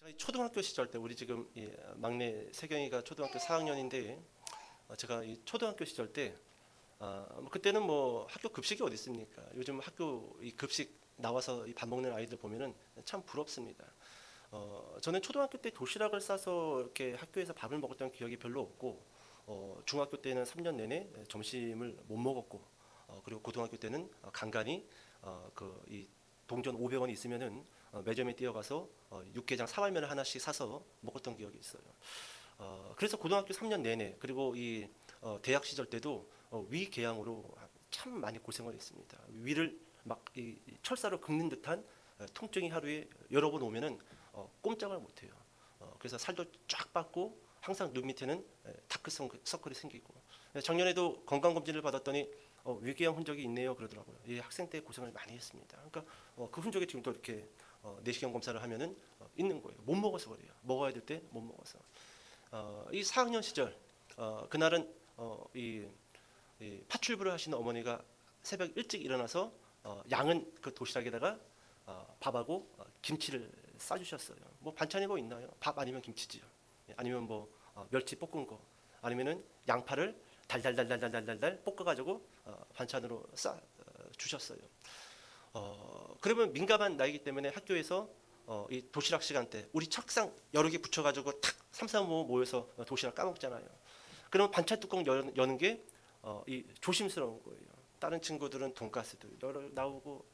저희 초등학교 시절 때 우리 지금 막내 세경이가 초등학교 4학년인데 제가 이 초등학교 시절 때 뭐 그때는 뭐 학교 급식이 어디 있습니까? 요즘 학교 이 급식 나와서 이 밥 먹는 아이들 보면은 참 부럽습니다. 저는 초등학교 때 도시락을 싸서 이렇게 학교에서 밥을 먹었던 기억이 별로 없고 중학교 때는 3년 내내 점심을 못 먹었고 그리고 고등학교 때는 간간히 그 이 동전 500원이 있으면은 매점에 뛰어가서 육개장 사발면을 하나씩 사서 먹었던 기억이 있어요. 그래서 고등학교 3년 내내 그리고 이 대학 시절 때도 위궤양으로 참 많이 고생을 했습니다. 위를 막 이 철사로 긁는 듯한 통증이 하루에 여러 번 오면은 꼼짝을 못해요. 그래서 살도 쫙 빠고 항상 눈 밑에는 다크서클이 생기고 작년에도 건강검진을 받았더니 위궤양 흔적이 있네요 그러더라고요. 이 학생 때 고생을 많이 했습니다. 그러니까 그 흔적이 지금도 이렇게 내시경 검사를 하면은 있는 거예요. 못 먹어서 그래요. 먹어야 될 때 못 먹어서. 이 4학년 시절 그날은 이 파출부를 하시는 어머니가 새벽 일찍 일어나서 양은 그 도시락에다가 밥하고 김치를 싸주셨어요. 뭐 반찬이 뭐 있나요? 밥 아니면 김치지요. 아니면 뭐 멸치 볶은 거 아니면은 양파를 달달달달달달달 볶아가지고 반찬으로 싸 주셨어요. 그러면 민감한 나이기 때문에 학교에서 이 도시락 시간 때 우리 책상 여러 개 붙여가지고 탁 3, 4, 5 모여서 도시락 까먹잖아요. 그러면 반찬 뚜껑 여는 게 이 조심스러운 거예요. 다른 친구들은 돈가스도 여러 나오고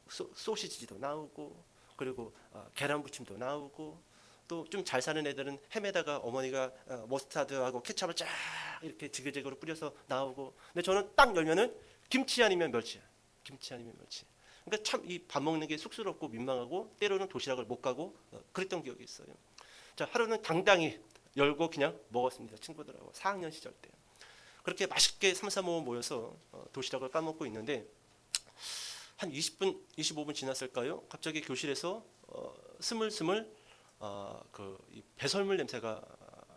소시지도 나오고 그리고 계란 부침도 나오고 또 좀 잘 사는 애들은 햄에다가 어머니가 머스타드하고 케찹을 쫙 이렇게 지그재그로 뿌려서 나오고 근데 저는 딱 열면은 김치 아니면 멸치야. 김치 아니면 멸치. 그러니까 참 이 밥 먹는 게 쑥스럽고 민망하고 때로는 도시락을 못 가고 그랬던 기억이 있어요. 자 하루는 당당히 열고 그냥 먹었습니다. 친구들하고 4학년 시절 때. 그렇게 맛있게 3, 4, 5 모여서 도시락을 까먹고 있는데 한 20분, 25분 지났을까요? 갑자기 교실에서 스물스물 이 배설물 냄새가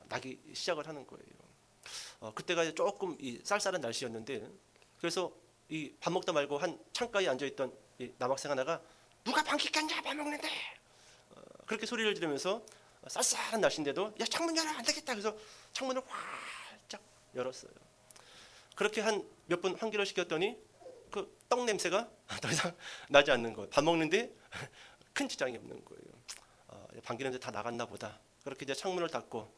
나기 시작을 하는 거예요. 그때가 조금 이 쌀쌀한 날씨였는데 그래서 이 밥 먹다 말고 한 창가에 앉아있던 이 남학생 하나가 누가 방귀 꼈냐 밥 먹는데 그렇게 소리를 지르면서 쌀쌀한 날씨인데도 야 창문 열어 안 되겠다 그래서 창문을 활짝 열었어요. 그렇게 한 몇 분 환기를 시켰더니 그 떡 냄새가 더 이상 나지 않는 거예요. 밥 먹는데 큰 지장이 없는 거예요. 방귀 냄새 다 나갔나 보다. 그렇게 이제 창문을 닫고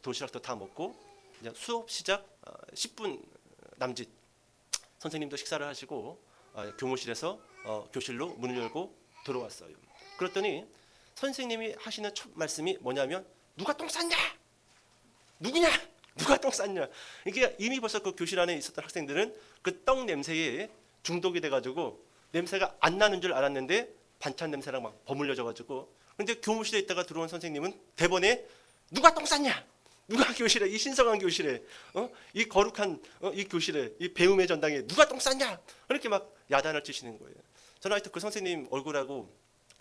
도시락도 다 먹고 이제 수업 시작 10분 남짓 선생님도 식사를 하시고 교무실에서 교실로 문을 열고 들어왔어요. 그랬더니 선생님이 하시는 첫 말씀이 뭐냐면 누가 똥 쌌냐? 누구냐? 누가 똥 쌌냐? 이게 이미 벌써 그 교실 안에 있었던 학생들은 그 떡 냄새에 중독이 돼가지고 냄새가 안 나는 줄 알았는데 반찬 냄새랑 막 버물려져가지고 근데 교무실에 있다가 들어온 선생님은 대번에 누가 똥 쌌냐? 누가 교실에 이 신성한 교실에 이 거룩한 이 교실에 이 배움의 전당에 누가 똥 쌌냐? 이렇게 막 야단을 치시는 거예요. 저는 하여튼 그 선생님 얼굴하고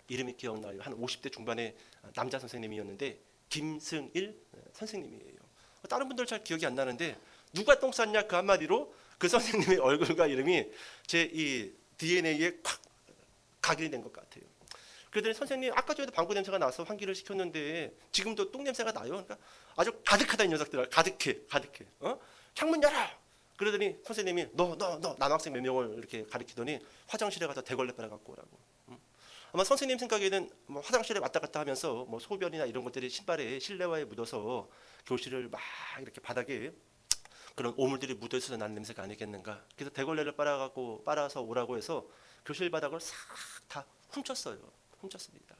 이름이 기억나요. 한 50대 중반의 남자 선생님이었는데 김승일 선생님이에요. 다른 분들 잘 기억이 안 나는데 누가 똥 쌌냐 그 한마디로 그 선생님의 얼굴과 이름이 제 이 DNA에 콱 각인된 것 같아요. 그러더니 선생님 아까 전에도 방구 냄새가 나서 환기를 시켰는데 지금도 똥 냄새가 나요. 그러니까 아주 가득하다 이 녀석들 가득해. 창문 열어. 그러더니 선생님이 너 남학생 몇 명을 이렇게 가리키더니 화장실에 가서 대걸레 빨아 갖고 오라고. 아마 선생님 생각에는 뭐 화장실에 왔다 갔다 하면서 뭐 소변이나 이런 것들이 신발에 실내화에 묻어서 교실을 막 이렇게 바닥에 그런 오물들이 묻어 있어서 나는 냄새가 아니겠는가. 그래서 대걸레를 빨아서 오라고 해서 교실 바닥을 싹 다 훔쳤습니다.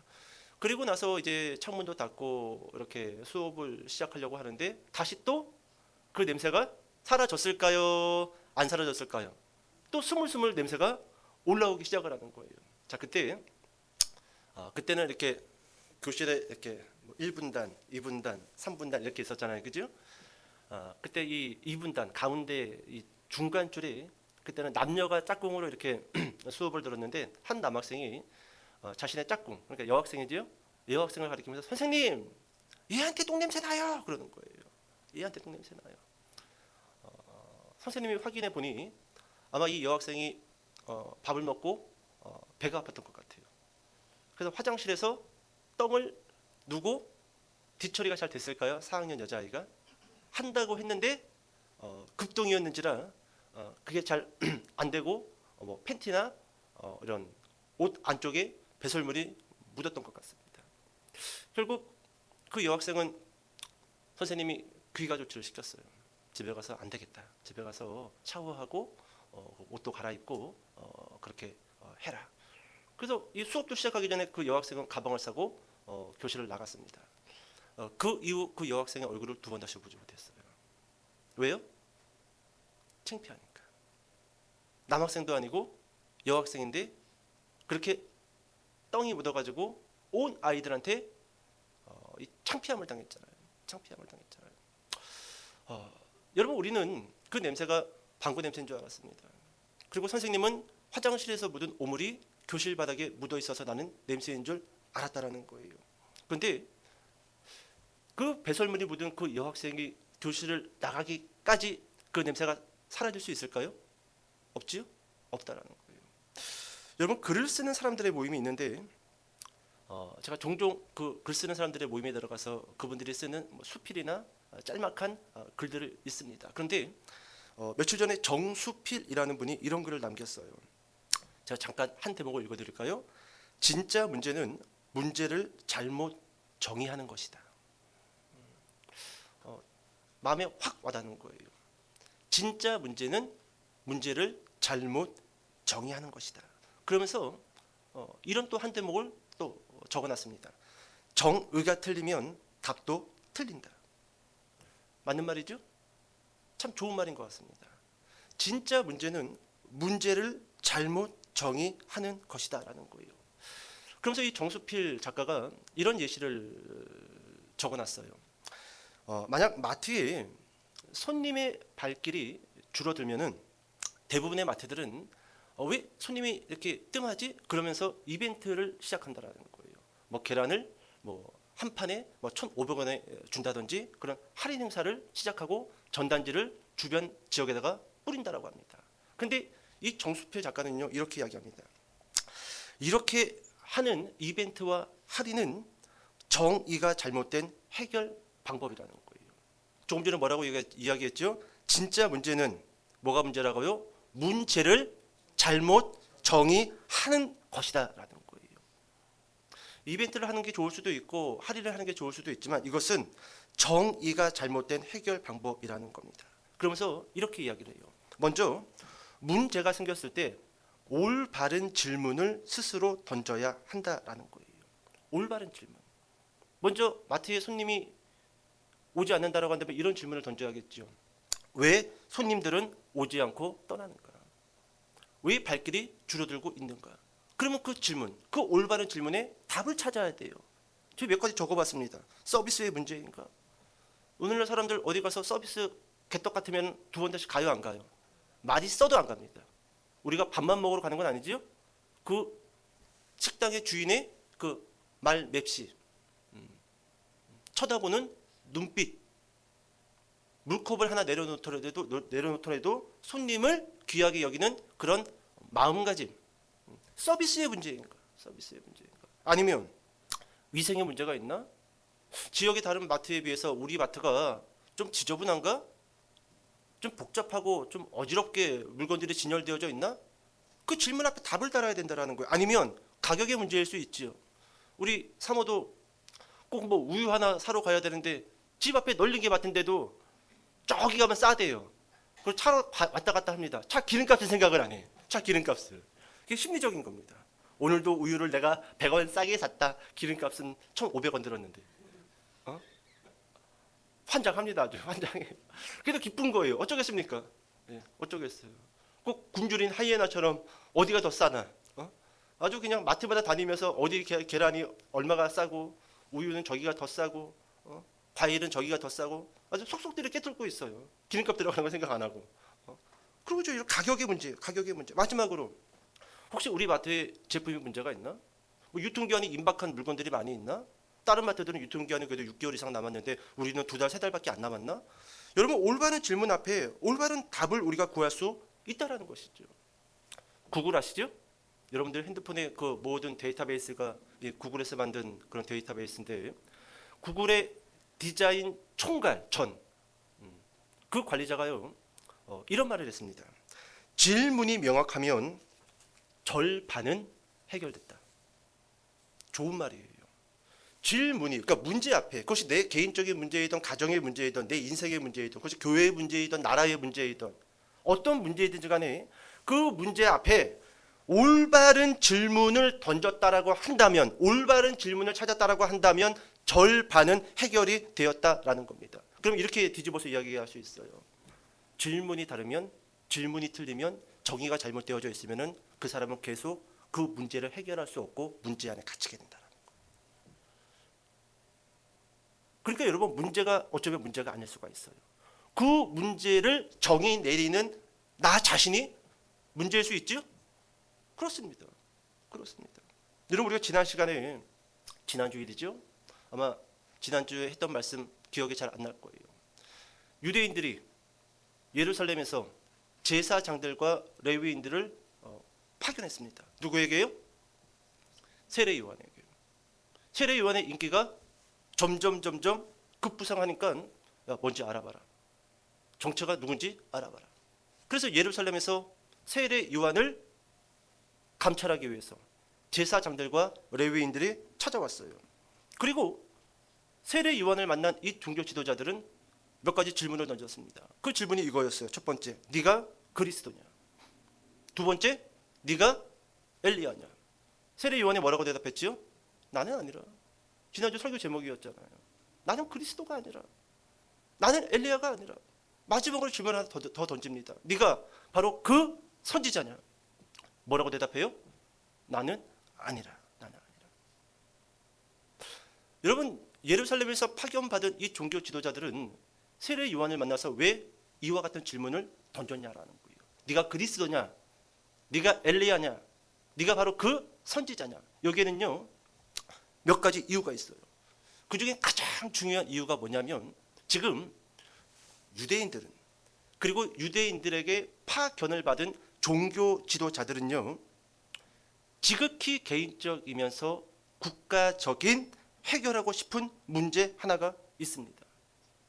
그리고 나서 이제 창문도 닫고 이렇게 수업을 시작하려고 하는데 다시 또 그 냄새가 사라졌을까요? 안 사라졌을까요? 또 스물스물 냄새가 올라오기 시작을 하는 거예요. 자 그때는 이렇게 교실에 이렇게 1분단, 2분단, 3분단 이렇게 있었잖아요, 그죠? 그때 이 2분단 가운데 이 중간 줄에 그때는 남녀가 짝꿍으로 이렇게 수업을 들었는데 한 남학생이 자신의 짝꿍, 그러니까 여학생이지요? 여학생을 가리키면서 선생님, 얘한테 똥냄새 나요, 그러는 거예요. 얘한테 똥냄새 나요. 선생님이 확인해 보니 아마 이 여학생이 밥을 먹고 배가 아팠던 것 같아요. 그래서 화장실에서 똥을 누구? 뒤처리가 잘 됐을까요? 4학년 여자아이가 한다고 했는데 급동이었는지라 그게 잘 안 되고 뭐 팬티나 이런 옷 안쪽에 배설물이 묻었던 것 같습니다. 결국 그 여학생은 선생님이 귀가 조치를 시켰어요. 집에 가서 안 되겠다. 집에 가서 샤워하고 옷도 갈아입고 그렇게 해라. 그래서 이 수업도 시작하기 전에 그 여학생은 가방을 싸고 교실을 나갔습니다. 그 이후 그 여학생의 얼굴을 두 번 다시 보지 못했어요. 왜요? 창피하니까. 남학생도 아니고 여학생인데 그렇게 떵이 묻어가지고 온 아이들한테 이 창피함을 당했잖아요. 창피함을 당했잖아요. 여러분 우리는 그 냄새가 방구 냄새인 줄 알았습니다. 그리고 선생님은 화장실에서 묻은 오물이 교실 바닥에 묻어 있어서 나는 냄새인 줄 알았다라는 거예요. 그런데 그 배설물이 묻은 그 여학생이 교실을 나가기까지 그 냄새가 사라질 수 있을까요? 없지요? 없다라는 거예요. 여러분 글을 쓰는 사람들의 모임이 있는데 제가 종종 그 글 쓰는 사람들의 모임에 들어가서 그분들이 쓰는 뭐 수필이나 짤막한 글들을 읽습니다. 그런데 며칠 전에 정수필이라는 분이 이런 글을 남겼어요. 제가 잠깐 한 대목을 읽어드릴까요? 진짜 문제는 문제를 잘못 정의하는 것이다. 마음에 확 와닿는 거예요. 진짜 문제는 문제를 잘못 정의하는 것이다. 그러면서 이런 또 한 대목을 또 적어놨습니다. 정의가 틀리면 답도 틀린다. 맞는 말이죠? 참 좋은 말인 것 같습니다. 진짜 문제는 문제를 잘못 정의하는 것이다라는 거예요. 그러면서 이 정수필 작가가 이런 예시를 적어놨어요. 만약 마트에 손님의 발길이 줄어들면은 대부분의 마트들은 왜 손님이 이렇게 뜸하지? 그러면서 이벤트를 시작한다라는 거예요. 뭐 계란을 뭐 한 판에 뭐 1,500원에 준다든지 그런 할인 행사를 시작하고 전단지를 주변 지역에다가 뿌린다라고 합니다. 그런데 이 정수필 작가는요 이렇게 이야기합니다. 이렇게 하는 이벤트와 할인은 정의가 잘못된 해결 방법이라는 거예요. 조금 전에 뭐라고 이야기했죠? 진짜 문제는 뭐가 문제라고요? 문제를 잘못 정의하는 것이다라는 거예요. 이벤트를 하는 게 좋을 수도 있고 할인을 하는 게 좋을 수도 있지만 이것은 정의가 잘못된 해결 방법이라는 겁니다. 그러면서 이렇게 이야기를 해요. 먼저 문제가 생겼을 때 올바른 질문을 스스로 던져야 한다라는 거예요. 올바른 질문. 먼저 마트에 손님이 오지 않는다라고 한다면 이런 질문을 던져야겠죠. 왜 손님들은 오지 않고 떠나는가? 왜 발길이 줄어들고 있는가? 그러면 그 질문, 그 올바른 질문에 답을 찾아야 돼요. 제가 몇 가지 적어봤습니다. 서비스의 문제인가? 오늘날 사람들 어디 가서 서비스 개떡 같으면 두 번 다시 가요 안 가요? 말이 써도 안 갑니다. 우리가 밥만 먹으러 가는 건 아니지요? 그 식당의 주인의 그 말 맵시, 쳐다보는 눈빛, 물컵을 하나 내려놓더라도 손님을 귀하게 여기는 그런 마음가짐, 서비스의 문제인가? 서비스의 문제인가? 아니면 위생의 문제가 있나? 지역의 다른 마트에 비해서 우리 마트가 좀 지저분한가? 좀 복잡하고 좀 어지럽게 물건들이 진열되어져 있나? 그 질문 앞에 답을 달아야 된다는 거예요. 아니면 가격의 문제일 수 있지요. 우리 사모도 꼭 뭐 우유 하나 사러 가야 되는데 집 앞에 널린 게 같은데도 저기 가면 싸대요. 그리고 차로 왔다 갔다 합니다. 차 기름값을 생각을 안 해요. 차 기름값을. 그게 심리적인 겁니다. 오늘도 우유를 내가 100원 싸게 샀다. 기름값은 1,500원 들었는데. 환장합니다. 아주 환장해. 그래도 기쁜 거예요. 어쩌겠습니까? 네, 어쩌겠어요. 꼭 굶주린 하이에나처럼 어디가 더 싸나? 아주 그냥 마트마다 다니면서 어디 계란이 얼마가 싸고 우유는 저기가 더 싸고 과일은 저기가 더 싸고 아주 속속들이 깨뚫고 있어요. 기름값 들어가는 거 생각 안 하고. 그리고 저 이런 가격의 문제, 가격의 문제. 마지막으로 혹시 우리 마트에 제품이 문제가 있나? 뭐 유통기한이 임박한 물건들이 많이 있나? 다른 마트들은 유통기한이 그래도 6개월 이상 남았는데 우리는 2달, 3달밖에 안 남았나? 여러분 올바른 질문 앞에 올바른 답을 우리가 구할 수 있다라는 것이죠. 구글 아시죠? 여러분들 핸드폰에 그 모든 데이터베이스가 이 구글에서 만든 그런 데이터베이스인데 구글의 디자인 총괄 그 관리자가요 이런 말을 했습니다. 질문이 명확하면 절반은 해결됐다. 좋은 말이에요. 질문이 그러니까 문제 앞에 그것이 내 개인적인 문제이든 가정의 문제이든 내 인생의 문제이든 그것이 교회의 문제이든 나라의 문제이든 어떤 문제이든지 간에 그 문제 앞에 올바른 질문을 던졌다라고 한다면 올바른 질문을 찾았다라고 한다면 절반은 해결이 되었다라는 겁니다. 그럼 이렇게 뒤집어서 이야기할 수 있어요. 질문이 다르면 질문이 틀리면 정의가 잘못되어져 있으면은 그 사람은 계속 그 문제를 해결할 수 없고 문제 안에 갇히게 된다는 거예요. 그러니까 여러분 문제가 어쩌면 문제가 아닐 수가 있어요. 그 문제를 정의 내리는 나 자신이 문제일 수 있죠? 그렇습니다. 그렇습니다. 여러분 우리가 지난 시간에 지난주일이죠? 아마 지난주에 했던 말씀 기억이 잘 안 날 거예요. 유대인들이 예루살렘에서 제사장들과 레위인들을 파견했습니다. 누구에게요? 세례 요한에게요. 세례 요한의 인기가 점점 급부상하니까 야, 뭔지 알아봐라. 정체가 누군지 알아봐라. 그래서 예루살렘에서 세례 요한을 감찰하기 위해서 제사장들과 레위인들이 찾아왔어요. 그리고 세례 요한을 만난 이 종교 지도자들은 몇 가지 질문을 던졌습니다. 그 질문이 이거였어요. 첫 번째, 네가 그리스도냐? 두 번째, 네가 엘리야냐? 세례 요한이 뭐라고 대답했지요? 나는 아니라. 지난주 설교 제목이었잖아요. 나는 그리스도가 아니라. 나는 엘리야가 아니라. 마지막으로 질문 하나 더 던집니다. 네가 바로 그 선지자냐? 뭐라고 대답해요? 나는 아니라. 나는 아니라. 여러분 예루살렘에서 파견받은 이 종교 지도자들은 세례 요한을 만나서 왜 이와 같은 질문을 던졌냐라는 거예요. 네가 그리스도냐? 네가 엘리야냐? 네가 바로 그 선지자냐? 여기에는요 몇 가지 이유가 있어요. 그 중에 가장 중요한 이유가 뭐냐면 지금 유대인들은 그리고 유대인들에게 파견을 받은 종교 지도자들은요 지극히 개인적이면서 국가적인 해결하고 싶은 문제 하나가 있습니다.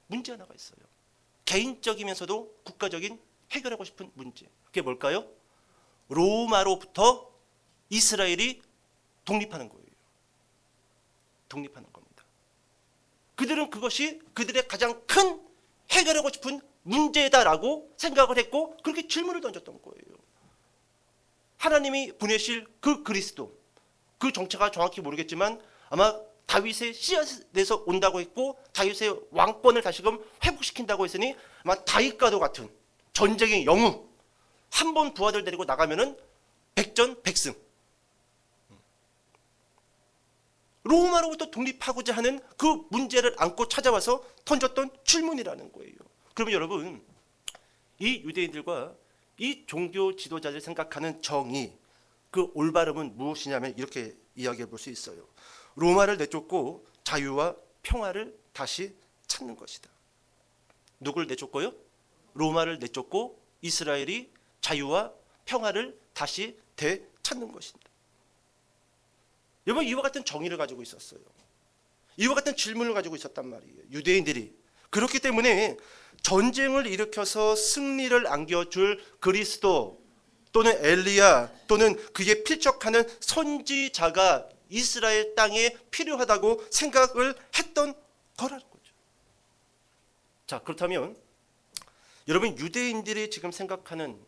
문제 하나가 있어요. 개인적이면서도 국가적인 해결하고 싶은 문제. 그게 뭘까요? 로마로부터 이스라엘이 독립하는 거예요. 독립하는 겁니다. 그들은 그것이 그들의 가장 큰 해결하고 싶은 문제다라고 생각을 했고 그렇게 질문을 던졌던 거예요. 하나님이 보내실 그 그리스도, 그 정체가 정확히 모르겠지만 아마 다윗의 씨앗에서 온다고 했고 다윗의 왕권을 다시금 회복시킨다고 했으니 아마 다윗과도 같은 전쟁의 영웅 한 번 부하들 데리고 나가면은 백전백승. 로마로부터 독립하고자 하는 그 문제를 안고 찾아와서 던졌던 질문이라는 거예요. 그러면 여러분 이 유대인들과 이 종교 지도자들 생각하는 정의 그 올바름은 무엇이냐면 이렇게 이야기해 볼 수 있어요. 로마를 내쫓고 자유와 평화를 다시 찾는 것이다. 누굴 내쫓고요? 로마를 내쫓고 이스라엘이 자유와 평화를 다시 되찾는 것입니다. 여러분 이와 같은 정의를 가지고 있었어요. 이와 같은 질문을 가지고 있었단 말이에요. 유대인들이. 그렇기 때문에 전쟁을 일으켜서 승리를 안겨줄 그리스도 또는 엘리야 또는 그에 필적하는 선지자가 이스라엘 땅에 필요하다고 생각을 했던 거라는 거죠. 자, 그렇다면 여러분 유대인들이 지금 생각하는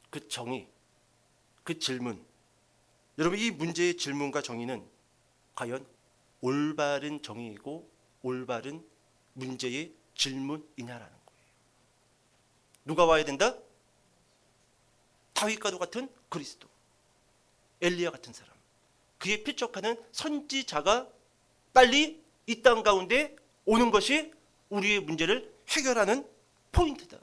그 정의, 그 질문, 여러분 이 문제의 질문과 정의는 과연 올바른 정의이고 올바른 문제의 질문이냐라는 거예요. 누가 와야 된다? 다윗과도 같은 그리스도, 엘리야 같은 사람, 그에 필적하는 선지자가 빨리 이 땅 가운데 오는 것이 우리의 문제를 해결하는 포인트다.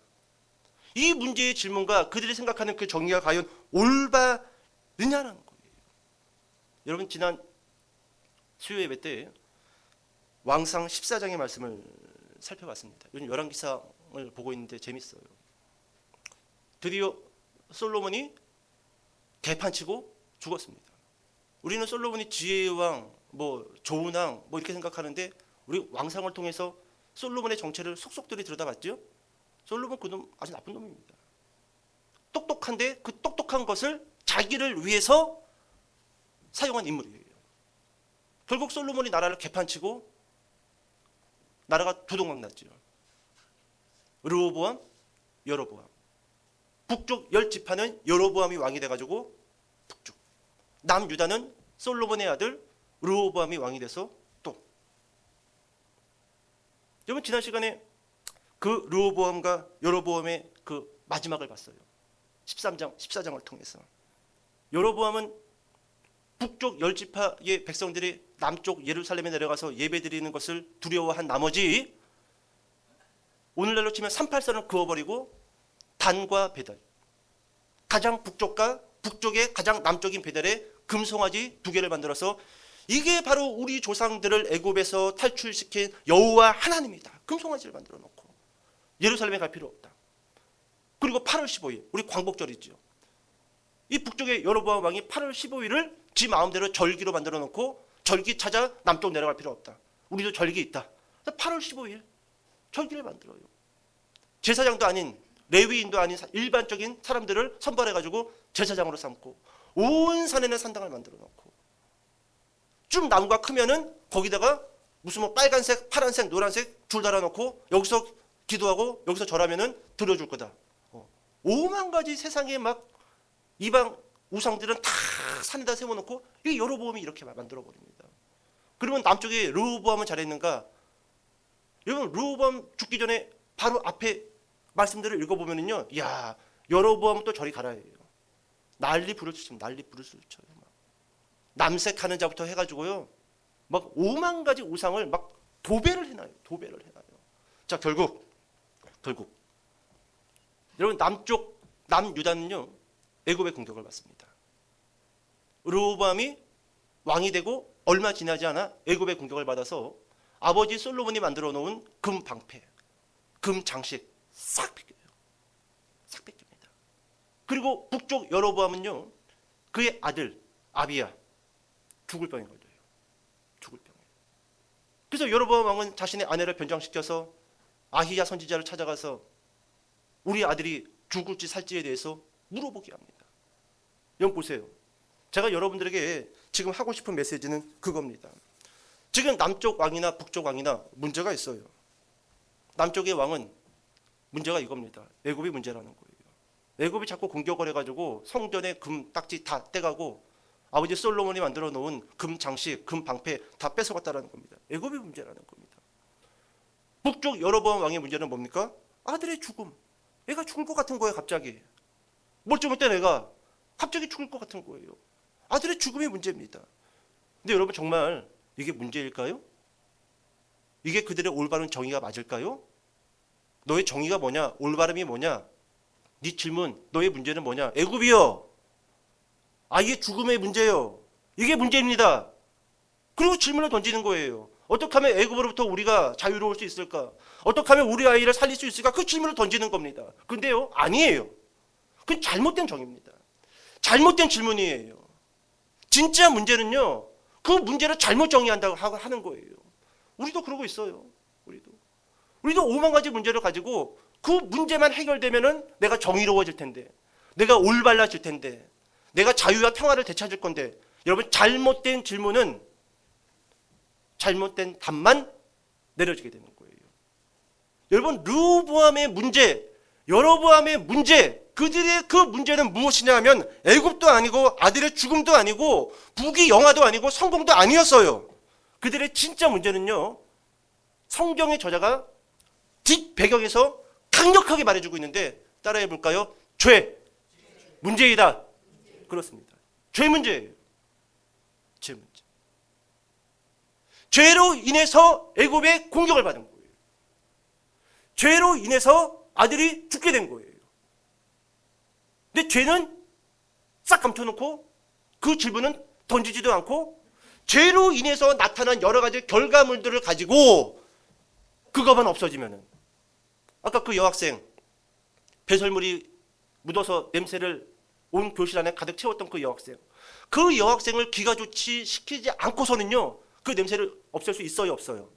이 문제의 질문과 그들이 생각하는 그 정의가 과연 올바르냐는 거예요. 여러분 지난 수요 예배 때 왕상 14장의 말씀을 살펴봤습니다. 요즘 열왕기상을 보고 있는데 재밌어요. 드디어 솔로몬이 개판치고 죽었습니다. 우리는 솔로몬이 지혜의 왕, 뭐 좋은 왕, 뭐 이렇게 생각하는데 우리 왕상을 통해서 솔로몬의 정체를 속속들이 들여다봤죠. 솔로몬 그놈 아주 나쁜 놈입니다. 똑똑한데 그 똑똑한 것을 자기를 위해서 사용한 인물이에요. 결국 솔로몬이 나라를 개판치고 나라가 두동강 났죠. 르호보암, 여로보암. 북쪽 10지파는 여로보암이 왕이 돼가지고 북쪽. 남유다는 솔로몬의 아들 르호보암이 왕이 돼서 또. 여러분 지난 시간에 그 르호보암과 여로보암의 그 마지막을 봤어요. 13장, 14장을 통해서. 여로보암은 북쪽 10지파의 백성들이 남쪽 예루살렘에 내려가서 예배드리는 것을 두려워한 나머지 오늘날로 치면 38선을 그어버리고 단과 베델, 가장 북쪽과 북쪽의 가장 남쪽인 베델에 금송아지 2개를 만들어서 이게 바로 우리 조상들을 애굽에서 탈출시킨 여호와 하나님이다. 금송아지를 만들어 놓고 예루살렘에 갈 필요 없다. 그리고 8월 15일 우리 광복절이죠. 이 북쪽의 여로보암 왕이 8월 15일을 지 마음대로 절기로 만들어 놓고 절기 찾아 남쪽 내려갈 필요 없다. 우리도 절기 있다. 8월 15일 절기를 만들어요. 제사장도 아닌 레위인도 아닌 일반적인 사람들을 선발해가지고 제사장으로 삼고 온 산에는 산당을 만들어 놓고 좀 나무가 크면은 거기다가 무슨 뭐 빨간색, 파란색, 노란색 줄 달아놓고 여기서 기도하고 여기서 절하면은 들어줄 거다. 5만 가지 세상에 막 이방 우상들은 다 산에다 세워놓고 이 여로보암이 이렇게 만들어 버립니다. 그러면 남쪽에 르호보암은 잘했는가? 여러분 르호보암 죽기 전에 바로 앞에 말씀들을 읽어보면은요, 야 여로보암은 또 저리 가라 해요. 난리 부를 수 있습니다. 난리 부를 수 있죠. 남색하는 자부터 해가지고요, 막 5만 가지 우상을 막 도배를 해놔요. 도배를 해놔요. 자 결국 여러분 남쪽 남유다는요 애굽의 공격을 받습니다. 르호보암이 왕이 되고 얼마 지나지 않아 애굽의 공격을 받아서 아버지 솔로몬이 만들어 놓은 금 방패, 금 장식 싹 뺏겨요. 싹 뺏깁니다. 그리고 북쪽 여로보암은요 그의 아들 아비야 죽을 병에 걸려요. 죽을 병에. 그래서 여로보암 왕은 자신의 아내를 변장시켜서 아히야 선지자를 찾아가서 우리 아들이 죽을지 살지에 대해서 물어보게 합니다. 여러분 보세요. 제가 여러분들에게 지금 하고 싶은 메시지는 그겁니다. 지금 남쪽 왕이나 북쪽 왕이나 문제가 있어요. 남쪽의 왕은 문제가 이겁니다. 애굽이 문제라는 거예요. 애굽이 자꾸 공격을 해가지고 성전에 금 딱지 다 떼가고 아버지 솔로몬이 만들어 놓은 금 장식, 금 방패 다 뺏어갔다는 겁니다. 애굽이 문제라는 겁니다. 북쪽 여로보암 왕의 문제는 뭡니까? 아들의 죽음. 애가 죽을 것 같은 거예요. 갑자기. 멀쩡할 때 내가 갑자기 죽을 것 같은 거예요. 아들의 죽음이 문제입니다. 근데 여러분 정말 이게 문제일까요? 이게 그들의 올바른 정의가 맞을까요? 너의 정의가 뭐냐? 올바름이 뭐냐? 네 질문, 너의 문제는 뭐냐? 애굽이요. 아이의 죽음의 문제요. 이게 문제입니다. 그리고 질문을 던지는 거예요. 어떻게 하면 애굽으로부터 우리가 자유로울 수 있을까? 어떻게 하면 우리 아이를 살릴 수 있을까? 그 질문을 던지는 겁니다. 근데요, 아니에요. 그건 잘못된 정의입니다. 잘못된 질문이에요. 진짜 문제는요, 그 문제를 잘못 정의한다고 하는 거예요. 우리도 그러고 있어요. 우리도 5만 가지 문제를 가지고 그 문제만 해결되면은 내가 정의로워질 텐데, 내가 올바라질 텐데, 내가 자유와 평화를 되찾을 건데, 여러분 잘못된 질문은 잘못된 답만 내려지게 되는 거예요. 여러분 르호보암의 문제, 여로보암의 문제, 그들의 그 문제는 무엇이냐 하면 애굽도 아니고 아들의 죽음도 아니고 부귀 영화도 아니고 성공도 아니었어요. 그들의 진짜 문제는요, 성경의 저자가 뒷 배경에서 강력하게 말해주고 있는데 따라해 볼까요? 죄 문제이다. 그렇습니다. 죄 문제예요. 죄 문제. 죄로 인해서 애굽의 공격을 받은 거예요. 죄로 인해서 아들이 죽게 된 거예요. 근데 죄는 싹 감춰놓고 그 질문은 던지지도 않고 죄로 인해서 나타난 여러 가지 결과물들을 가지고 그것만 없어지면은, 아까 그 여학생 배설물이 묻어서 냄새를 온 교실 안에 가득 채웠던 그 여학생, 그 여학생을 기가 조치시키지 않고서는요, 그 냄새를 없앨 수 있어요, 없어요?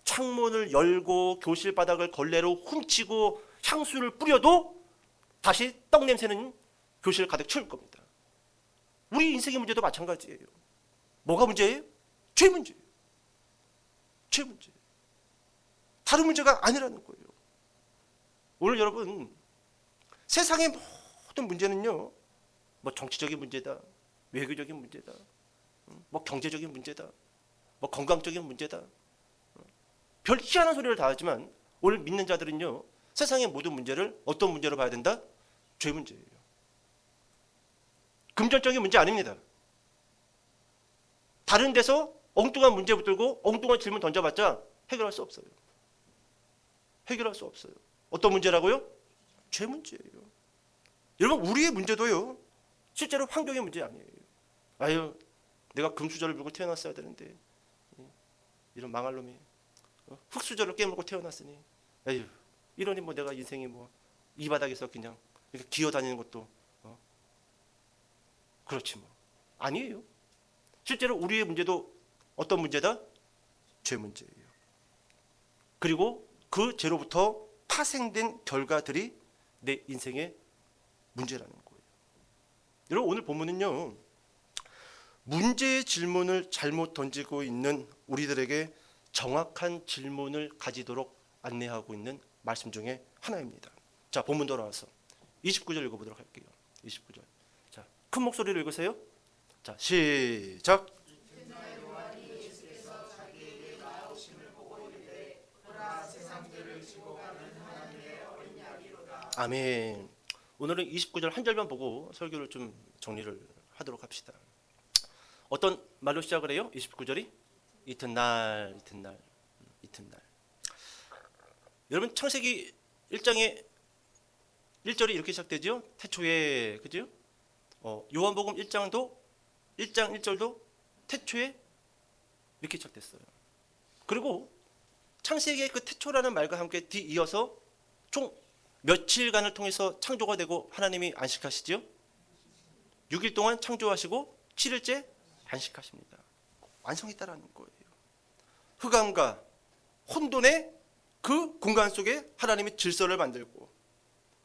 창문을 열고 교실 바닥을 걸레로 훔치고 향수를 뿌려도 다시 떡 냄새는 교실을 가득 채울 겁니다. 우리 인생의 문제도 마찬가지예요. 뭐가 문제예요? 죄 문제예요. 죄 문제. 다른 문제가 아니라는 거예요. 오늘 여러분, 세상의 모든 문제는요, 뭐 정치적인 문제다, 외교적인 문제다, 뭐 경제적인 문제다, 뭐 건강적인 문제다, 별 희한한 소리를 다 하지만 오늘 믿는 자들은요, 세상의 모든 문제를 어떤 문제로 봐야 된다? 죄 문제예요. 금전적인 문제 아닙니다. 다른 데서 엉뚱한 문제 붙들고 엉뚱한 질문 던져봤자 해결할 수 없어요. 해결할 수 없어요. 어떤 문제라고요? 죄 문제예요. 여러분, 우리의 문제도요, 실제로 환경의 문제 아니에요. 아유, 내가 금수저를 물고 태어났어야 되는데 이런 망할 놈이 흙수저를 깨물고 태어났으니, 에휴, 이러니 뭐 내가 인생이 뭐 이 바닥에서 그냥 이렇게 기어다니는 것도 그렇지 뭐. 아니에요. 실제로 우리의 문제도 어떤 문제다? 죄 문제예요. 그리고 그 죄로부터 파생된 결과들이 내 인생의 문제라는 거예요. 여러분, 오늘 본문은요, 문제의 질문을 잘못 던지고 있는 우리들에게 정확한 질문을 가지도록 안내하고 있는 말씀 중에 하나입니다. 자, 본문 돌아와서 29절 읽어보도록 할게요. 29절. 자, 큰 목소리로 읽으세요. 자, 시작. 아멘. 오늘은 29절 한 절만 보고 설교를 좀 정리를 하도록 합시다. 어떤 말로 시작을 해요? 29절이 이튿날, 이튿날, 이튿날. 여러분, 창세기 1장에 1절이 이렇게 시작되죠? 태초에, 그죠? 요한복음 1장도 1장 1절도 태초에 이렇게 시작됐어요. 그리고 창세기의 그 태초라는 말과 함께 뒤이어서 총 며칠간을 통해서 창조가 되고 하나님이 안식하시죠? 6일 동안 창조하시고 7일째 안식하십니다. 완성했다라는 거예요. 흑암과 혼돈의 그 공간 속에 하나님이 질서를 만들고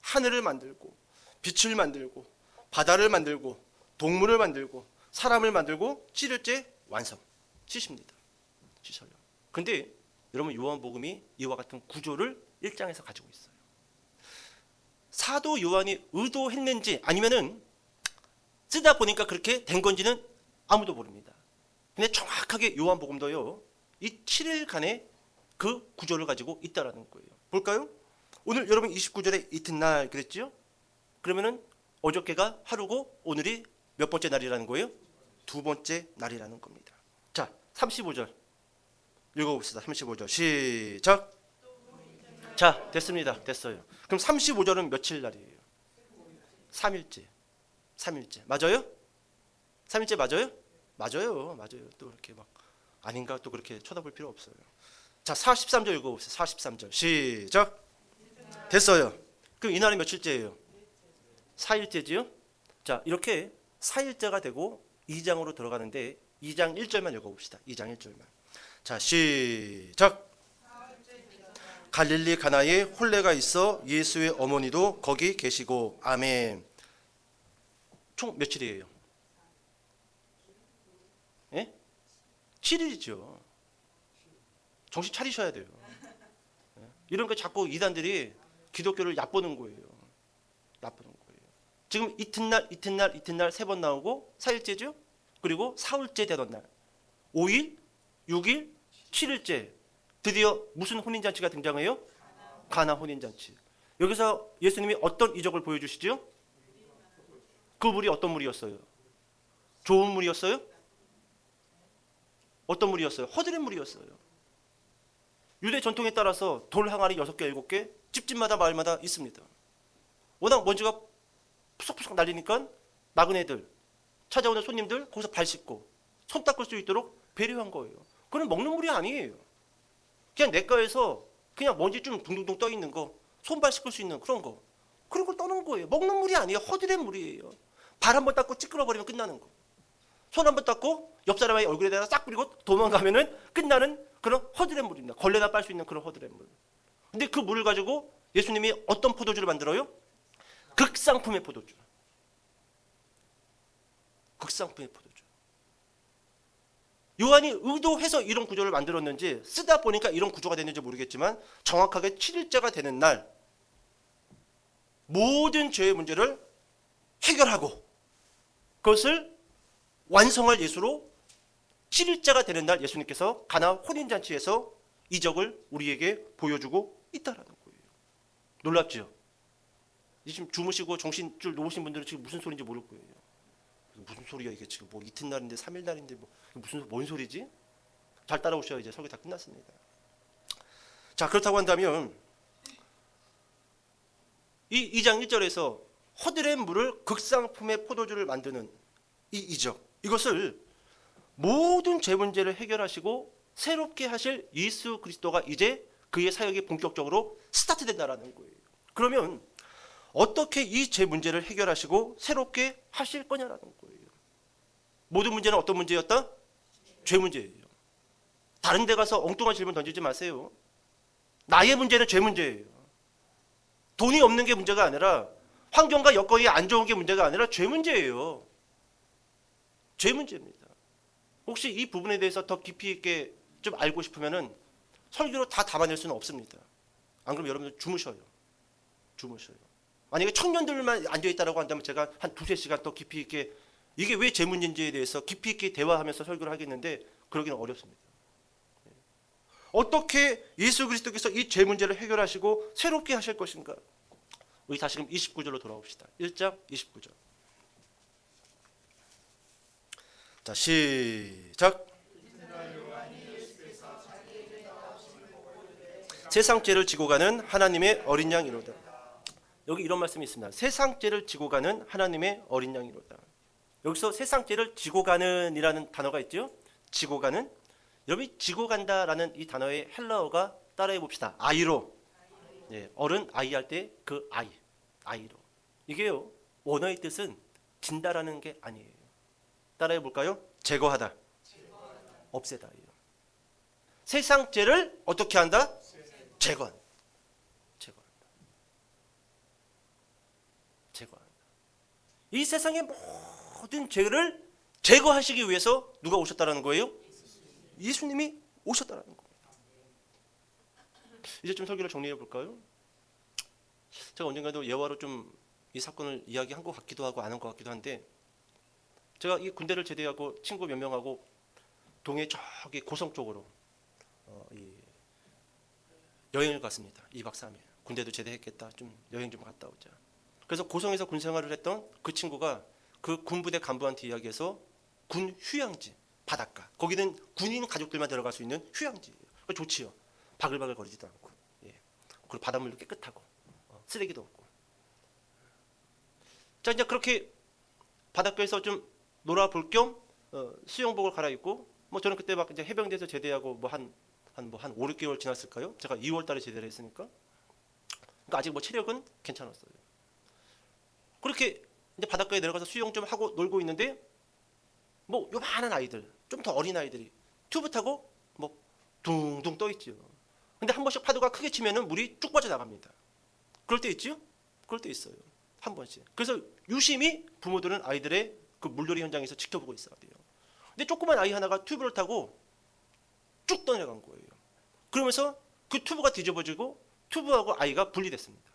하늘을 만들고 빛을 만들고 바다를 만들고 동물을 만들고 사람을 만들고 7일째 완성. 쉬십니다. 쉬셔요. 근데 여러분, 요한복음이 이와 같은 구조를 1장에서 가지고 있어요. 사도 요한이 의도했는지 아니면은 쓰다 보니까 그렇게 된 건지는 아무도 모릅니다. 근데 정확하게 요한복음도요, 이 7일간의 그 구조를 가지고 있다라는 거예요. 볼까요? 오늘 여러분 29절에 이튿날 그랬지요? 그러면은 어저께가 하루고 오늘이 몇 번째 날이라는 거예요? 두 번째 날이라는 겁니다. 자, 35절 읽어봅시다. 35절 시작. 자, 됐습니다. 됐어요. 그럼 35절은 며칠 날이에요? 3일째. 3일째. 맞아요? 3일째 맞아요? 맞아요. 맞아요. 또 이렇게 막 아닌가 또 그렇게 쳐다볼 필요 없어요. 자, 43절 읽어봅시다. 43절 시작. 됐어요. 그럼 이날이 며칠째예요? 4일째지요? 자, 이렇게 4일째가 되고 2장으로 들어가는데 2장 1절만 읽어봅시다. 2장 1절만. 자, 시작. 갈릴리 가나에 혼례가 있어 예수의 어머니도 거기 계시고. 아멘. 총 며칠이에요? 예? 7일이죠. 정신 차리셔야 돼요. 이런 거 자꾸 이단들이 기독교를 얕보는 거예요. 얕보는 거예요. 지금 이튿날, 이튿날, 이튿날 3번 나오고 4일째죠? 그리고 사흘째 되던 날 5일, 6일, 7일째 드디어 무슨 혼인잔치가 등장해요? 가나 혼인잔치. 여기서 예수님이 어떤 이적을 보여주시죠? 그 물이 어떤 물이었어요? 좋은 물이었어요? 어떤 물이었어요? 허드렛 물이었어요. 유대 전통에 따라서 돌 항아리 6개, 7개 집집마다 마을마다 있습니다. 워낙 먼지가 푸석푸석 날리니까 나그네들, 찾아오는 손님들 거기서 발 씻고 손 닦을 수 있도록 배려한 거예요. 그건 먹는 물이 아니에요. 그냥 냇가에서 그냥 먼지 좀 둥둥둥 떠 있는 거, 손발 씻을 수 있는 그런 거, 그런 걸 떠는 거예요. 먹는 물이 아니에요. 허드렛 물이에요. 발 한번 닦고 찌끄러버리면 끝나는 거. 손 한번 닦고 옆 사람의 얼굴에다가 싹 뿌리고 도망가면은 끝나는 그런 허드렛 물입니다. 걸레나 빨 수 있는 그런 허드렛 물. 근데 그 물을 가지고 예수님이 어떤 포도주를 만들어요? 극상품의 포도주. 극상품의 포도주. 요한이 의도해서 이런 구조를 만들었는지 쓰다 보니까 이런 구조가 됐는지 모르겠지만 정확하게 7일째가 되는 날 모든 죄의 문제를 해결하고 그것을 완성할 예수로 7일째가 되는 날 예수님께서 가나 혼인잔치에서 이적을 우리에게 보여주고 있다라는 거예요. 놀랍죠? 지금 주무시고 정신줄 놓으신 분들은 지금 무슨 소리인지 모를 거예요. 무슨 소리야 이게 지금 뭐 이튿날인데 3일날인데 뭐 무슨 뭔 소리지? 잘 따라오셔야 이제 설교 다 끝났습니다. 자, 그렇다고 한다면 이 2장 1절에서 허드렛 물을 극상품의 포도주를 만드는 이 이적, 이것을 모든 죄 문제를 해결하시고 새롭게 하실 예수 그리스도가 이제 그의 사역이 본격적으로 스타트된다라는 거예요. 그러면 어떻게 이 죄 문제를 해결하시고 새롭게 하실 거냐라는 거예요. 모든 문제는 어떤 문제였다? 죄 문제예요. 다른 데 가서 엉뚱한 질문 던지지 마세요. 나의 문제는 죄 문제예요. 돈이 없는 게 문제가 아니라 환경과 여건이 안 좋은 게 문제가 아니라 죄 문제예요. 죄 문제입니다. 혹시 이 부분에 대해서 더 깊이 있게 좀 알고 싶으면은 설교로 다 담아낼 수는 없습니다. 안 그러면 여러분들 주무셔요. 만약에 청년들만 앉아있다고 한다면 제가 한 두세 시간 더 깊이 있게 이게 왜 죄 문제인지에 대해서 깊이 있게 대화하면서 설교를 하겠는데 그러기는 어렵습니다. 어떻게 예수 그리스도께서 이 죄 문제를 해결하시고 새롭게 하실 것인가? 우리 다시금 29절로 돌아옵시다. 1장 29절. 자, 시작. 세상 죄를 지고 가는 하나님의 어린 양이로다. 여기 이런 말씀이 있습니다. 세상 죄를 지고 가는 하나님의 어린 양이로다. 여기서 세상 죄를 지고 가는 이라는 단어가 있죠. 지고 가는. 여러분이 지고 간다라는 이 단어의 헬라어가 따라해 봅시다. 아이로. 예, 어른 아이 할 때 그 아이로. 이게요. 원어의 뜻은 진다라는 게 아니에요. 따라해 볼까요? 제거하다. 없애다예요. 세상 죄를 어떻게 한다? 제거한다. 이 세상의 모든 죄를 제거하시기 위해서 누가 오셨다라는 거예요? 예수님이 오셨다라는 겁니다. 이제 좀 설교를 정리해 볼까요? 제가 언젠가도 예화로 좀 이 사건을 이야기한 것 같기도 하고 안 한 것 같기도 한데 제가 이 군대를 제대하고 친구 몇 명하고 동해 저기 고성 쪽으로 여행을 갔습니다. 2박 3일. 군대도 제대했겠다. 좀 여행 좀 갔다 오자. 그래서 고성에서 군 생활을 했던 그 친구가 그 군부대 간부한테 이야기해서 군 휴양지, 바닷가. 거기는 군인 가족들만 들어갈 수 있는 휴양지예요. 좋지요. 바글바글 거리지도 않고. 예. 그리고 바닷물도 깨끗하고 쓰레기도 없고. 자, 이제 그렇게 바닷가에서 좀 놀아볼 겸 수영복을 갈아입고 뭐 저는 그때 막 이제 해병대에서 제대하고 뭐 한 5, 6개월 지났을까요? 제가 2월 달에 제대를 했으니까. 그러니까 아직 뭐 체력은 괜찮았어요. 그렇게 이제 바닷가에 내려가서 수영 좀 하고 놀고 있는데 뭐 요만한 아이들, 좀 더 어린 아이들이 튜브 타고 뭐 둥둥 떠 있지요. 근데 한 번씩 파도가 크게 치면은 물이 쭉 빠져나갑니다. 그럴 때 있지요? 그럴 때 있어요. 한 번씩. 그래서 유심히 부모들은 아이들의 그 물놀이 현장에서 지켜보고 있어야 돼요. 근데 조그만 아이 하나가 튜브를 타고 쭉 떠내려간 거예요. 그러면서 그 튜브가 뒤집어지고 튜브하고 아이가 분리됐습니다.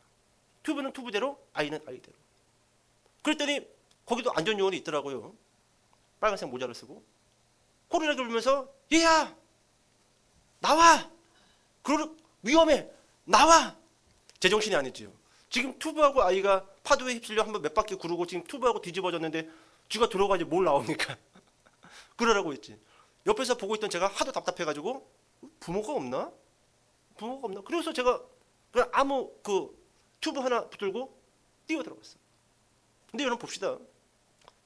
튜브는 튜브대로, 아이는 아이대로. 그랬더니 거기도 안전요원이 있더라고요. 빨간색 모자를 쓰고 코로나를 불면서 얘야 나와, 위험해, 나와. 제정신이 아니지요. 지금 튜브하고 아이가 파도에 휩쓸려 한번 몇 바퀴 구르고 지금 튜브하고 뒤집어졌는데 쥐가 들어가지 뭘 나옵니까? 그러라고 했지. 옆에서 보고 있던 제가 하도 답답해가지고 부모가 없나? 그래서 제가 그냥 아무 그 튜브 하나 붙들고 뛰어 들어갔어요. 근데 여러분 봅시다.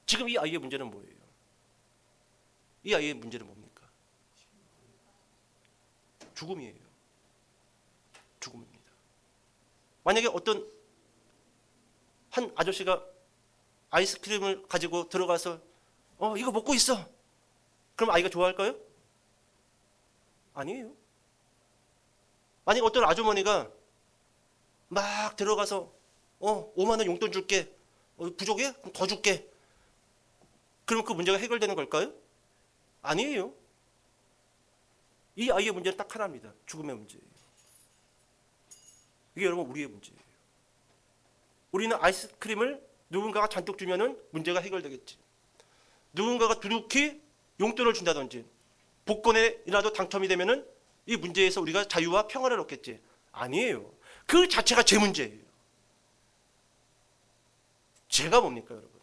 지금 이 아이의 문제는 뭐예요? 이 아이의 문제는 뭡니까? 죽음이에요. 죽음입니다. 만약에 어떤 한 아저씨가 아이스크림을 가지고 들어가서 이거 먹고 있어. 그럼 아이가 좋아할까요? 아니에요. 만약 어떤 아주머니가 막 들어가서 5만 원 용돈 줄게. 부족해? 그럼 더 줄게. 그럼 그 문제가 해결되는 걸까요? 아니에요. 이 아이의 문제는 딱 하나입니다. 죽음의 문제예요. 이게 여러분 우리의 문제예요. 우리는 아이스크림을 누군가가 잔뜩 주면은 문제가 해결되겠지. 누군가가 두둑히 용돈을 준다든지 복권에라도 당첨이 되면은 이 문제에서 우리가 자유와 평화를 얻겠지. 아니에요. 그 자체가 제 문제예요. 죄가 뭡니까, 여러분?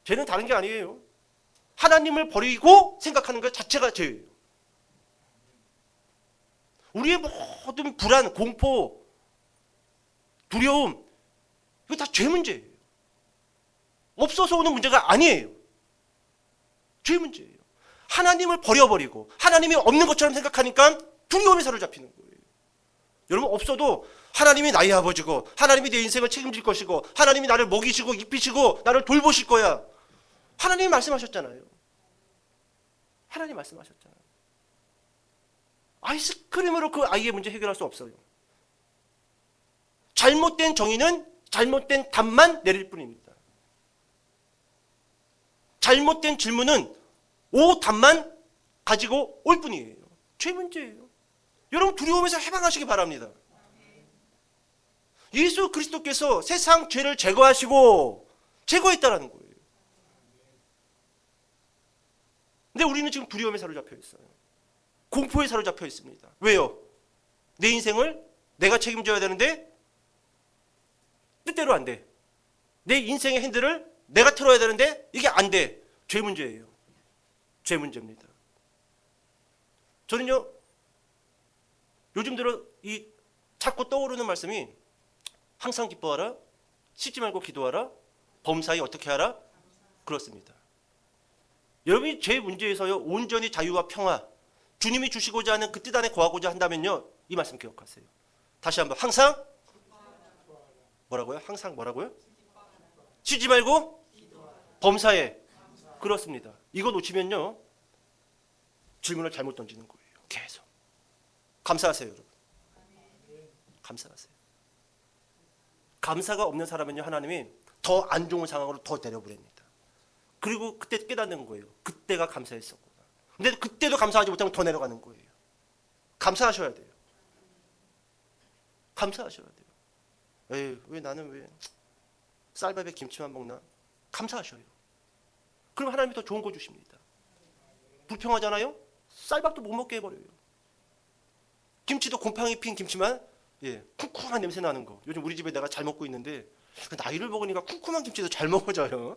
죄는 다른 게 아니에요. 하나님을 버리고 생각하는 것 자체가 죄예요. 우리의 모든 불안, 공포, 두려움, 이거 다 죄 문제예요. 없어서 오는 문제가 아니에요. 죄 문제예요. 하나님을 버려버리고 하나님이 없는 것처럼 생각하니까 두려움에 사로잡히는 거예요. 여러분 없어도 하나님이 나의 아버지고 하나님이 내 인생을 책임질 것이고 하나님이 나를 먹이시고 입히시고 나를 돌보실 거야. 하나님이 말씀하셨잖아요. 하나님 말씀하셨잖아요. 아이스크림으로 그 아이의 문제 해결할 수 없어요. 잘못된 정의는 잘못된 답만 내릴 뿐입니다. 잘못된 질문은 오 답만 가지고 올 뿐이에요. 죄 문제예요. 여러분 두려움에서 해방하시기 바랍니다. 예수 그리스도께서 세상 죄를 제거하시고 제거했다라는 거예요. 근데 우리는 지금 두려움에 사로잡혀 있어요. 공포에 사로잡혀 있습니다. 왜요? 내 인생을 내가 책임져야 되는데 뜻대로 안 돼. 내 인생의 핸들을 내가 틀어야 되는데 이게 안 돼. 죄 문제예요. 죄 문제입니다. 저는요 요즘 들어 이 자꾸 떠오르는 말씀이 항상 기뻐하라, 씻지 말고 기도하라, 범사에 어떻게 하라, 그렇습니다. 여러분이 죄 문제에서요 온전히 자유와 평화, 주님이 주시고자 하는 그 뜻 안에 거하고자 한다면요 이 말씀 기억하세요. 다시 한번 항상 뭐라고요? 항상 뭐라고요? 쉬지 말고 범사에, 그렇습니다. 이거 놓치면요 질문을 잘못 던지는 거예요. 계속 감사하세요, 여러분. 감사하세요. 감사가 없는 사람은요 하나님이 더 안 좋은 상황으로 더 내려보냅니다. 그리고 그때 깨닫는 거예요. 그때가 감사했었구나. 근데 그때도 감사하지 못하면 더 내려가는 거예요. 감사하셔야 돼요. 감사하셔야 돼요. 에이, 왜 나는 왜 쌀밥에 김치만 먹나? 감사하셔요. 그럼 하나님이 더 좋은 거 주십니다. 불평하잖아요? 쌀밥도 못 먹게 해버려요. 김치도 곰팡이 핀 김치만 쿰쿰한 냄새 나는 거. 요즘 우리 집에 내가 잘 먹고 있는데 나이를 먹으니까 쿰쿰한 김치도 잘 먹어져요.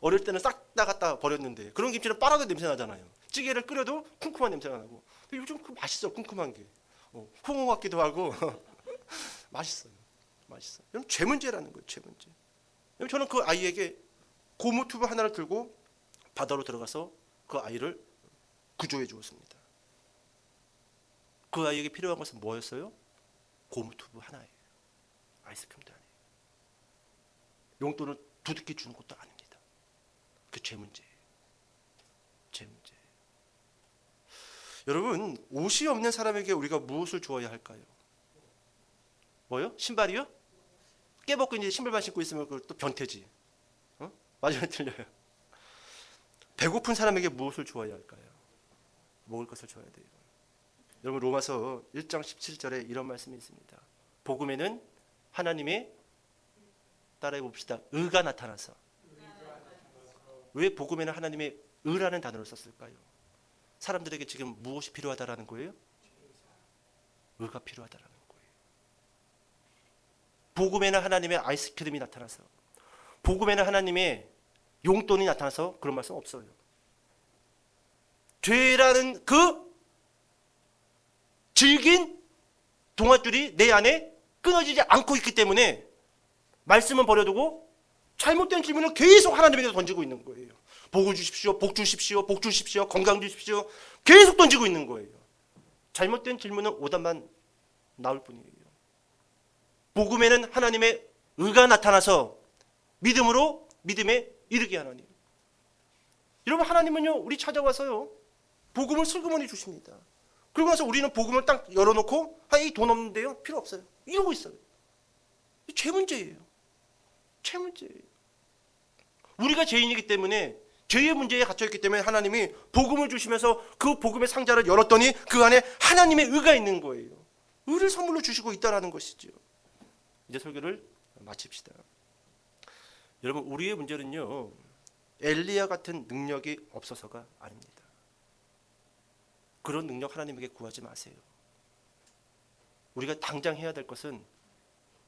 어릴 때는 싹 다 갖다 버렸는데 그런 김치는 빨아도 냄새 나잖아요. 찌개를 끓여도 쿰쿰한 냄새가 나고. 근데 요즘 그 맛있어, 쿰쿰한 게. 홍어 같기도 하고 맛있어요. 맛있어요. 여러분 죄 문제라는 거예요. 죄 문제. 저는 그 아이에게 고무 튜브 하나를 들고 바다로 들어가서 그 아이를 구조해 주었습니다. 그 아이에게 필요한 것은 뭐였어요? 고무 튜브 하나예요. 아이스크림도 아니에요. 용돈을 두둑히 주는 것도 아닙니다. 그 죄 문제예요. 죄 문제. 여러분 옷이 없는 사람에게 우리가 무엇을 주어야 할까요? 뭐요? 신발이요? 깨벗고 이제 신발만 신고 있으면 또 변태지. 맞아요, 틀려요. 배고픈 사람에게 무엇을 주어야 할까요? 먹을 것을 줘야 돼요. 여러분 로마서 1장 17절에 이런 말씀이 있습니다. 복음에는 하나님의, 따라해 봅시다, 의가 나타나서. 왜 복음에는 하나님의 의라는 단어를 썼을까요? 사람들에게 지금 무엇이 필요하다라는 거예요? 의가 필요하다라는 거예요. 복음에는 하나님의 아이스크림이 나타나서, 복음에는 하나님의 용돈이 나타나서 그런 말씀 없어요. 죄라는 그 질긴 동아줄이 내 안에 끊어지지 않고 있기 때문에 말씀은 버려두고 잘못된 질문을 계속 하나님에게 던지고 있는 거예요. 복을 주십시오, 복 주십시오, 복 주십시오, 건강 주십시오. 계속 던지고 있는 거예요. 잘못된 질문은 오답만 나올 뿐이에요. 복음에는 하나님의 의가 나타나서 믿음으로 믿음에 이르게 하나님. 여러분, 하나님은요 우리 찾아와서요 복음을 슬그머니 주십니다. 그러고 나서 우리는 복음을 딱 열어놓고 이 돈 없는데요 필요 없어요 이러고 있어요. 죄 문제예요. 죄 문제예요. 우리가 죄인이기 때문에, 죄의 문제에 갇혀있기 때문에 하나님이 복음을 주시면서 그 복음의 상자를 열었더니 그 안에 하나님의 의가 있는 거예요. 의를 선물로 주시고 있다는 것이죠. 이제 설교를 마칩시다. 여러분, 우리의 문제는요 엘리야 같은 능력이 없어서가 아닙니다. 그런 능력 하나님에게 구하지 마세요. 우리가 당장 해야 될 것은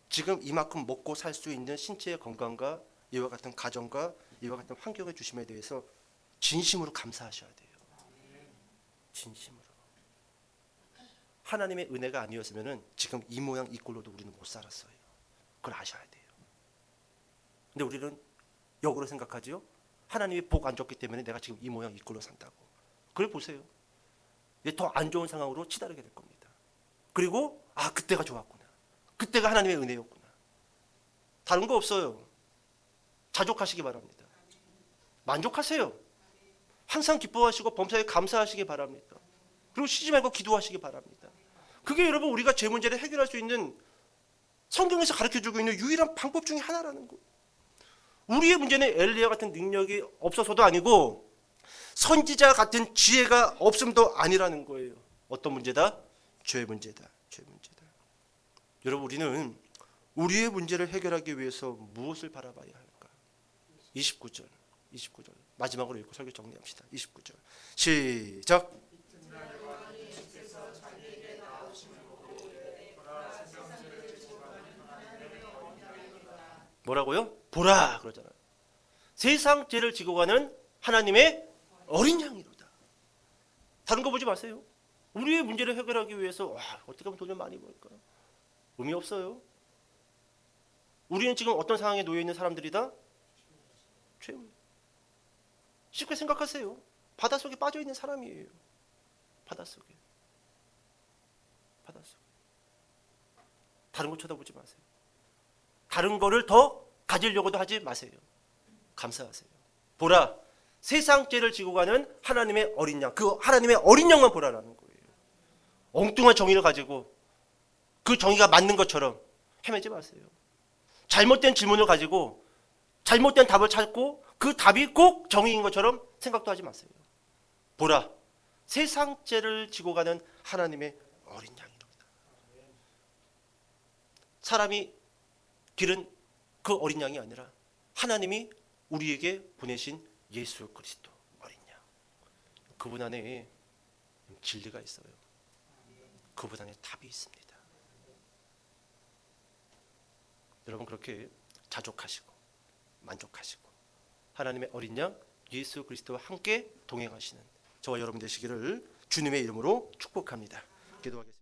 지금 이만큼 먹고 살 수 있는 신체의 건강과 이와 같은 가정과 이와 같은 환경을 주심에 대해서 진심으로 감사하셔야 돼요. 진심으로. 하나님의 은혜가 아니었으면 지금 이 모양 이 꼴로도 우리는 못 살았어요. 그걸 아셔야 돼요. 근데 우리는 역으로 생각하지요. 하나님이 복 안 줬기 때문에 내가 지금 이 모양 이 꼴로 산다고. 그걸 보세요. 더 안 좋은 상황으로 치달게 될 겁니다. 그리고 그때가 좋았구나. 그때가 하나님의 은혜였구나. 다른 거 없어요. 자족하시기 바랍니다. 만족하세요. 항상 기뻐하시고 범사에 감사하시기 바랍니다. 그리고 쉬지 말고 기도하시기 바랍니다. 그게 여러분 우리가 죄 문제를 해결할 수 있는, 성경에서 가르쳐주고 있는 유일한 방법 중에 하나라는 거예요. 우리의 문제는 엘리야 같은 능력이 없어서도 아니고 선지자 같은 지혜가 없음도 아니라는 거예요. 어떤 문제다? 죄 문제다. 죄 문제다. 여러분, 우리는 우리의 문제를 해결하기 위해서 무엇을 바라봐야 할까? 29절 마지막으로 읽고 설교 정리합시다. 29절 시작. 뭐라고요? 보라 그러잖아요. 세상 죄를 지고 가는 하나님의 어린 양이로다. 다른 거 보지 마세요. 우리의 문제를 해결하기 위해서 어떻게 하면 돈을 많이 벌까? 의미 없어요. 우리는 지금 어떤 상황에 놓여 있는 사람들이다? 죄. 쉽게 생각하세요. 바닷속에 빠져 있는 사람이에요. 바닷속에. 다른 거 쳐다보지 마세요. 다른 거를 더 가지려고도 하지 마세요. 감사하세요. 보라, 세상 죄를 지고 가는 하나님의 어린 양, 그 하나님의 어린 양만 보라라는 거예요. 엉뚱한 정의를 가지고 그 정의가 맞는 것처럼 헤매지 마세요. 잘못된 질문을 가지고 잘못된 답을 찾고 그 답이 꼭 정의인 것처럼 생각도 하지 마세요. 보라, 세상 죄를 지고 가는 하나님의 어린 양이로다. 사람이 기른 그 어린 양이 아니라 하나님이 우리에게 보내신 예수 그리스도 어린 양. 그분 안에 진리가 있어요. 그분 안에 답이 있습니다. 여러분, 그렇게 자족하시고 만족하시고 하나님의 어린 양 예수 그리스도와 함께 동행하시는 저와 여러분 되시기를 주님의 이름으로 축복합니다. 기도하겠습니다.